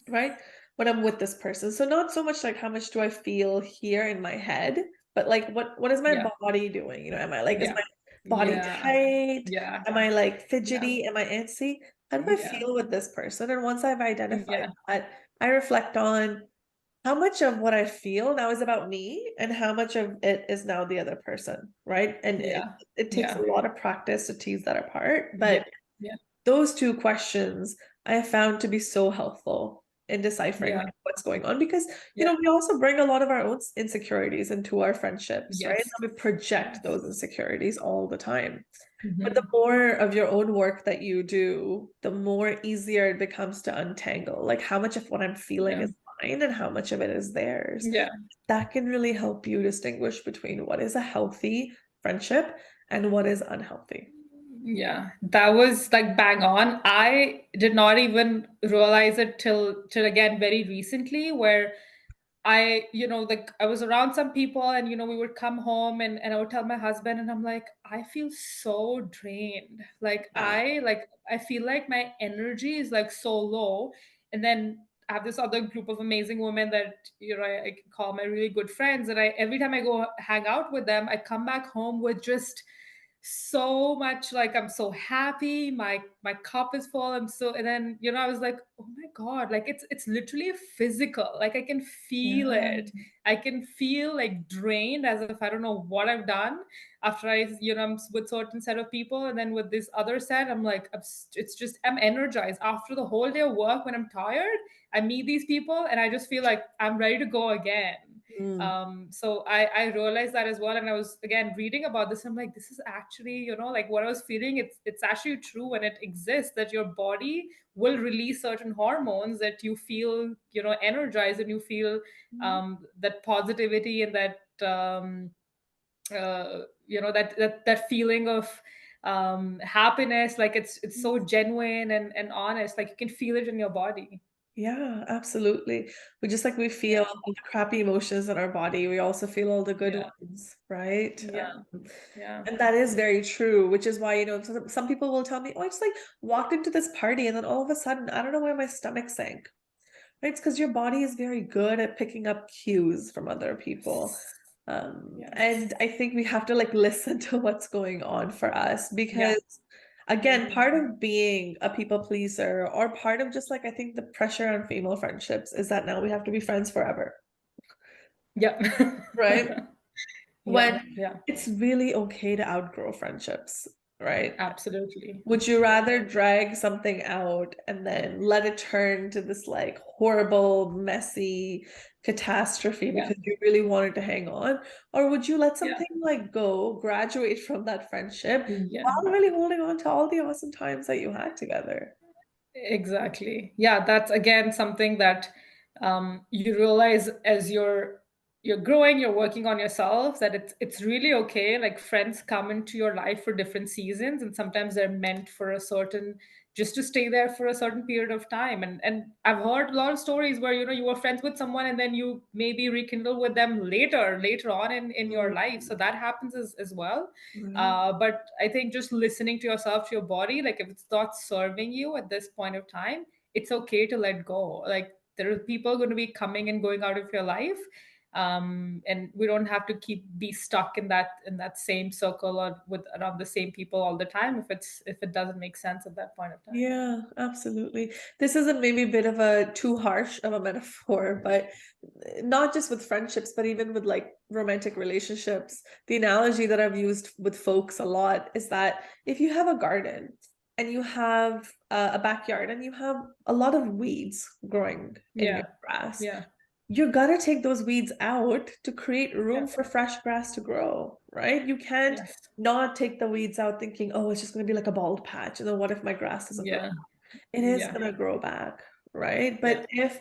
Right? When I'm with this person. So not so much like how much do I feel here in my head, but like what is my yeah, body doing? Am I like, is yeah, my body yeah, tight? yeah, Am I like yeah, fidgety? Am I antsy? How do I yeah, feel with this person? And once I've identified yeah, that, I reflect on how much of what I feel now is about me and how much of it is now the other person, right? And yeah, it takes a yeah, lot of practice to tease that apart, yeah, but yeah, those two questions I have found to be so helpful in deciphering yeah, like, what's going on, because yeah. we also bring a lot of our own insecurities into our friendships, right? Yes. And we project Yes. those insecurities all the time. But the Mhm. more of your own work that you do, the more easier it becomes to untangle. Like how much of what I'm feeling Yeah. is mine and how much of it is theirs. Yeah. That can really help you distinguish between what is a healthy friendship and what is unhealthy. Yeah. That was like bang on. I did not even realize it till again very recently, where like I was around some people, and we would come home, and I would tell my husband, and I'm like, I feel so drained. Yeah. Like I feel like my energy is like so low. And then I have this other group of amazing women that I can call my really good friends, and I every time I go hang out with them, I come back home with just so much, like I'm so happy, my cup is full, I'm so. And then I was like, oh my god, like it's literally physical. Like I can feel Yeah. it. I can feel like drained, as if I don't know what I've done after I'm with certain set of people, and then with this other set, I'm like, it's just, I'm energized after the whole day of work. When I'm tired, I meet these people, and I just feel like I'm ready to go again. Mm. So I realized that as well, and I was again reading about this. I'm like, this is actually, like what I was feeling. It's actually true, and it exists, that your body will release certain hormones that you feel, energized, and you feel that positivity, and that that feeling of happiness. Like it's so genuine and honest. Like you can feel it in your body. Yeah, absolutely. We just like we feel Yeah, all the crappy emotions in our body, we also feel all the good yeah, ones, right? yeah, yeah, And that is very true, which is why, some people will tell me, oh, I just like walked into this party and then all of a sudden, I don't know why my stomach sank. Right? It's because your body is very good at picking up cues from other people. yes, And yes. I think we have to like listen to what's going on for us, Yeah, because I again, agree. part of being a people pleaser, or part of just like I think the pressure on female friendships, is that now we have to be friends forever, Yeah. right? Yeah, When yeah, it's really okay to outgrow friendships, right? absolutely. Would you Yeah, rather drag something out and then let it turn to this like horrible, messy catastrophe yeah, because you really wanted to hang on? Or would you let yeah, something like go, graduate from that friendship yeah. while really holding on to all the awesome times that you had together? Exactly. Yeah, that's again something that you realize as you're, you're growing, you're working on yourself, that it's really okay. Like friends come into your life for different seasons, and sometimes they're meant for a certain, just to stay there for a certain period of time. And I've heard a lot of stories where, you were friends with someone and then you maybe rekindle with them later on in your life. Mm, So that happens as well. right. But I think just listening to yourself, to your body, like if it's not serving you at this point of time, it's okay to let go. Like there are people going to be coming and going out of your life, and we don't have to be stuck in that same circle or with around the same people all the time if it doesn't make sense at that point of time. Yeah, absolutely. This isn't maybe a bit of a too harsh of a metaphor, but not just with friendships, but even with like romantic relationships. The analogy that I've used with folks a lot is that if you have a garden and you have a backyard and you have a lot of weeds growing in your Yeah, grass, yeah, you're gonna take those weeds out to create room yeah, for fresh grass to grow, right? You can't yes, not take the weeds out thinking, oh, it's just gonna be like a bald patch, and then what if my grass doesn't grow? yeah, It is yeah, gonna grow back, right? yeah, But if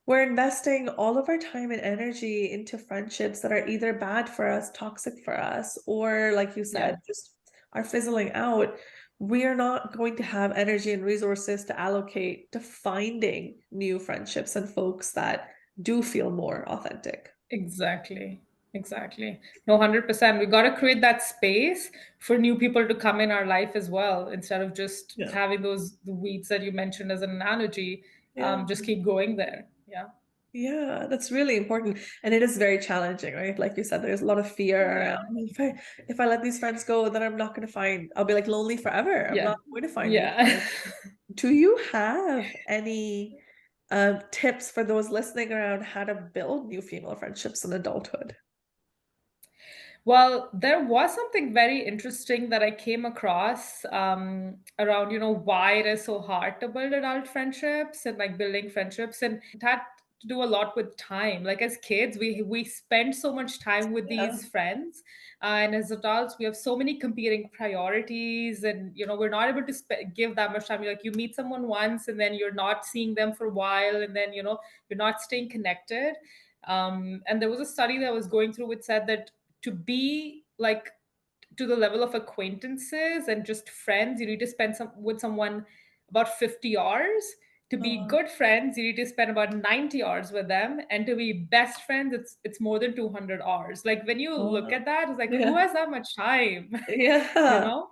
we're investing all of our time and energy into friendships that are either bad for us, toxic for us, or like you yeah. said, just are fizzling out, we are not going to have energy and resources to allocate to finding new friendships and folks that do feel more authentic. Exactly. Exactly. No, 100%. We got to create that space for new people to come in our life as well, instead of just Yeah. having the weeds that you mentioned as an analogy. Yeah. Just keep going there. Yeah. Yeah, that's really important. And it is very challenging, right? Like you said, there's a lot of fear Yeah. around if I let these friends go, then I'm not gonna find I'll be like lonely forever. I'm Yeah. not going to find new Yeah. friends. Do you have any tips for those listening around how to build new female friendships in adulthood? Well, there was something very interesting that I came across around, why it is so hard to build adult friendships and like building friendships. And it had to do a lot with time. Like as kids, we spend so much time with Yeah. these friends. And as adults, we have so many competing priorities, and we're not able to give that much time. Like you meet someone once, and then you're not seeing them for a while, and then you're not staying connected. And there was a study that I was going through which said that to be like to the level of acquaintances and just friends, you need to spend with someone about 50 hours. To be Oh, good friends, you need to spend about 90 hours with them, and to be best friends, it's more than 200 hours. Like when you look oh, at that, it's like, who yeah. has that much time? you Yeah. know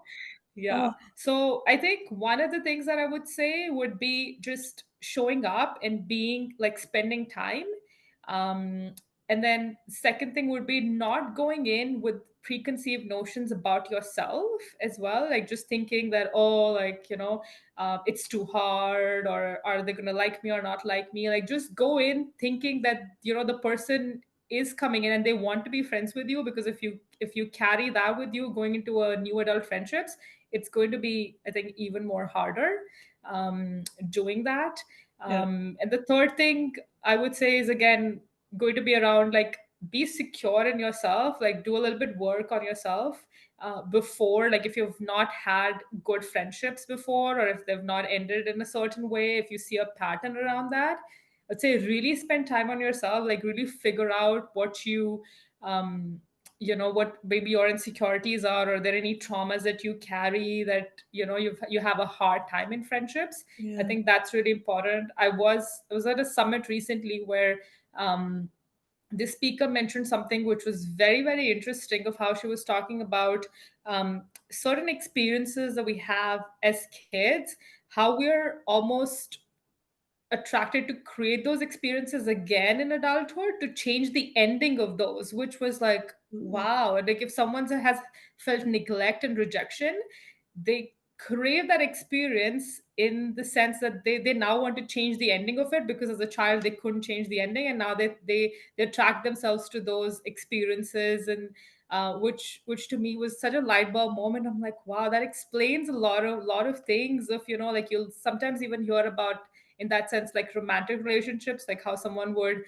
yeah. Oh, So I think one of the things that I would say would be just showing up and being like spending time. Um, and then second thing would be not going in with preconceived notions about yourself as well. Like just thinking that, oh, like, it's too hard, or are they going to like me or not like me? Like just go in thinking that, the person is coming in and they want to be friends with you, because if you carry that with you going into a new adult friendships, it's going to be, I think, even more harder doing that. yeah. And the third thing I would say is, again, going to be around like be secure in yourself, like do a little bit work on yourself before, like if you've not had good friendships before, or if they've not ended in a certain way, if you see a pattern around that, I'd say really spend time on yourself, like really figure out what um, what maybe your insecurities are, or are there any traumas that you carry that you have a hard time in friendships. I Yeah. think that's really important. I was at a summit recently where the speaker mentioned something which was very, very interesting, of how she was talking about certain experiences that we have as kids, how we're almost attracted to create those experiences again in adulthood to change the ending of those, which was like, Absolutely. wow. Like if someone has felt neglect and rejection, they crave that experience in the sense that they now want to change the ending of it, because as a child they couldn't change the ending, and now they attract themselves to those experiences. And which to me was such a light bulb moment. I'm like, wow, that explains a lot of things. Of like you'll sometimes even hear about, in that sense, like romantic relationships, like how someone would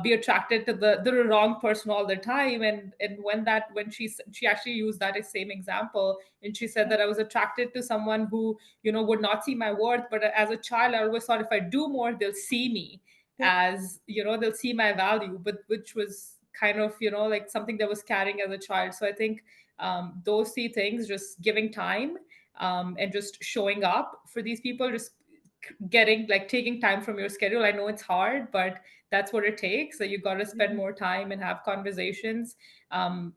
be attracted to the wrong person all the time. And when she actually used that as same example, and she said that I was attracted to someone who would not see my worth, but as a child I always thought if I do more they'll see me, Yeah. as they'll see my value, but which was kind of, like something that was carrying as a child. So I think those three things, just giving time, and just showing up for these people, just getting like taking time from your schedule. I know it's hard, but that's what it takes. So you got to spend more time and have conversations,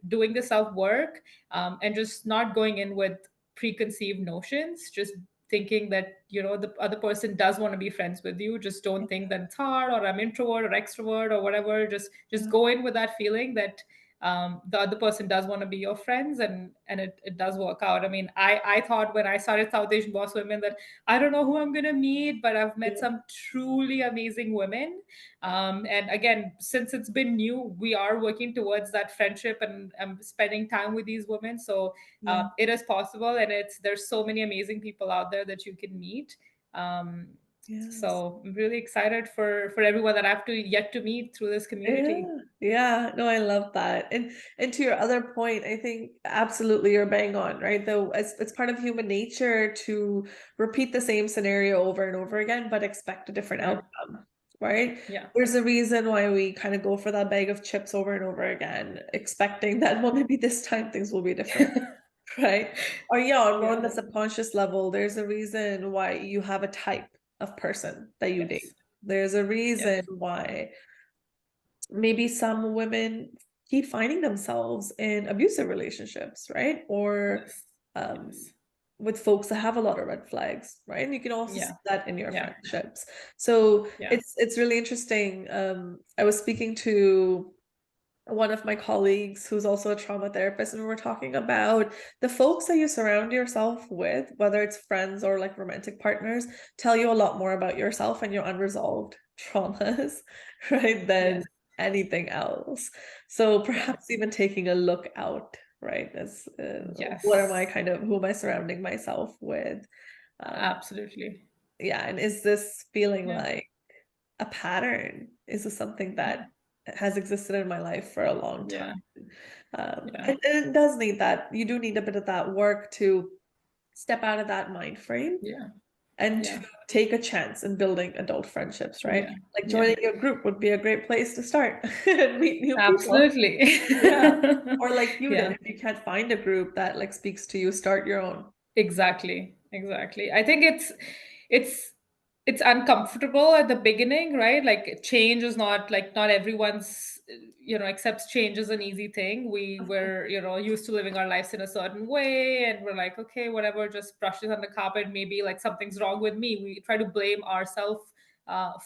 doing the self work, and just not going in with preconceived notions, just thinking that the other person does want to be friends with you. Just don't think that it's hard, or I'm introvert or extrovert or whatever. Just Yeah. go in with that feeling that the other person does want to be your friends, and it does work out. I mean, I thought when I started South Asian Boss Women that I don't know who I'm going to meet, but I've met Yeah. some truly amazing women. And again, since it's been new, we are working towards that friendship, and spending time with these women. So Yeah. it is possible, and there's so many amazing people out there that you can meet. Um, Yes. so I'm really excited for everyone that I have to yet to meet through this community. Yeah, yeah, no, I love that. And to your other point, I think absolutely you're bang on, right? Though it's part of human nature to repeat the same scenario over and over again, but expect a different Yeah, outcome, right? yeah, There's a reason why we kind of go for that bag of chips over and over again, expecting that, well, maybe this time things will be different, right? Or yeah, on more on yeah, the subconscious level, there's a reason why you have a type of person that you date. yes, There's a yes, reason why maybe some women keep finding themselves in abusive relationships, right? Or yes, um, yes, with folks that have a lot of red flags, right? And you can also see yeah, that in your yeah, friendships. So yeah. it's really interesting. I was speaking to one of my colleagues who's also a trauma therapist, and we were talking about the folks that you surround yourself with, whether it's friends or like romantic partners, tell you a lot more about yourself and your unresolved traumas, right, Yes, than anything else. So yeah, perhaps even taking a look out, right, as what am I yes, kind of, who am I surrounding myself with? Um, absolutely. yeah, and is this feeling Yeah, like a pattern? Is this something yeah, that has existed in my life for a long time? yeah, yeah, And it does need that. You do need a bit of that work to step out of that mind frame yeah, and to yeah, take a chance in building adult friendships, right? yeah, Like yeah. joining a group would be a great place to start and meet new people. Absolutely. Yeah. Or like you did, Yeah, if you can't find a group that like speaks to you, start your own. exactly. Exactly. I think it's it's uncomfortable at the beginning, right? Like change is not like not everyone's accepts change as an easy thing. We Of course. were, used to living our lives in a certain way, and we're like, okay, whatever, just brush it on the carpet. Maybe like something's wrong with me. We try to blame ourselves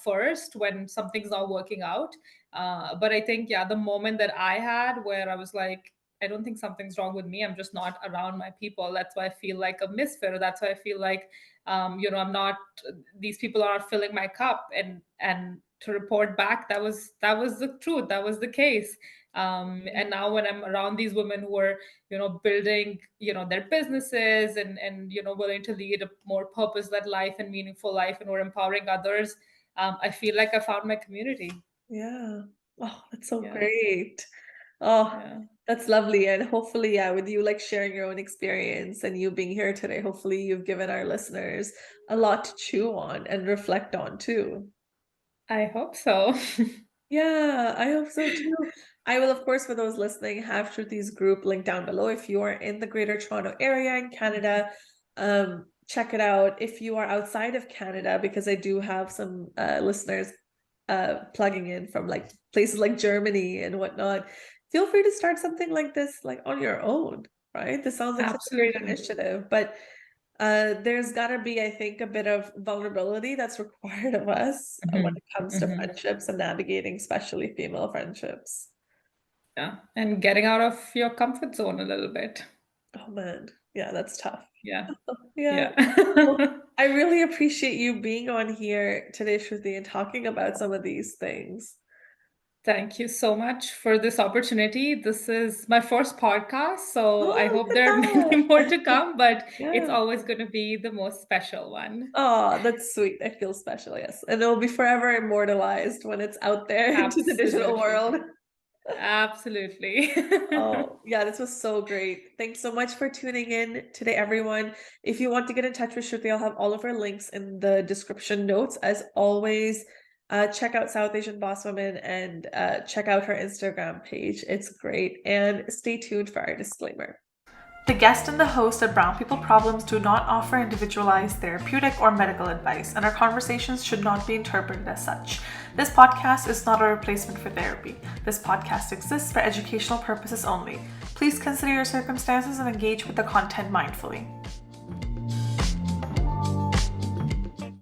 first when something's not working out. But I think, yeah, the moment that I had where I was like, I don't think something's wrong with me. I'm just not around my people. That's why I feel like a misfit. Or that's why I feel like, I'm not. These people are not filling my cup. And to report back, that was the truth. That was the case. And now when I'm around these women who are, building, their businesses, and willing to lead a more purpose-led life and meaningful life, and we're empowering others, I feel like I found my community. Yeah. Oh, that's so Yeah, great. Oh, yeah. that's lovely. And hopefully, yeah, with you like sharing your own experience and you being here today, hopefully you've given our listeners a lot to chew on and reflect on too. I hope so. Yeah, I hope so too. I will, of course, for those listening, have Shruti's group linked down below. If you are in the Greater Toronto area in Canada, check it out. If you are outside of Canada, because I do have some listeners plugging in from like places like Germany and whatnot, feel free to start something like this like on your own, right? This sounds like such a great Absolutely. initiative, but there's got to be, I think, a bit of vulnerability that's required of us when Mhm, it comes to mhm. friendships and navigating, especially female friendships. Yeah, and getting out of your comfort zone a little bit. Oh man, yeah, that's tough. Yeah, Yeah. yeah. Well, I really appreciate you being on here today, Shruti, and talking about some of these things. Thank you so much for this opportunity. This is my first podcast, so I Oh, hope look there are at many more to that. come, but it's Yeah. always going to be the most special one. Oh, that's sweet. I feel special, yes. And it'll be forever immortalized when it's out there into the digital Absolutely. world. Absolutely. Oh, yeah, this was so great. Thanks so much for tuning in today, everyone. If you want to get in touch with Shruti, I'll have all of her links in the description notes. As always, check out South Asian Boss Woman and check out her Instagram page. It's great. And stay tuned for our disclaimer. The guest and the host of Brown People Problems do not offer individualized therapeutic or medical advice, and our conversations should not be interpreted as such. This podcast is not a replacement for therapy. This podcast exists for educational purposes only. Please consider your circumstances and engage with the content mindfully.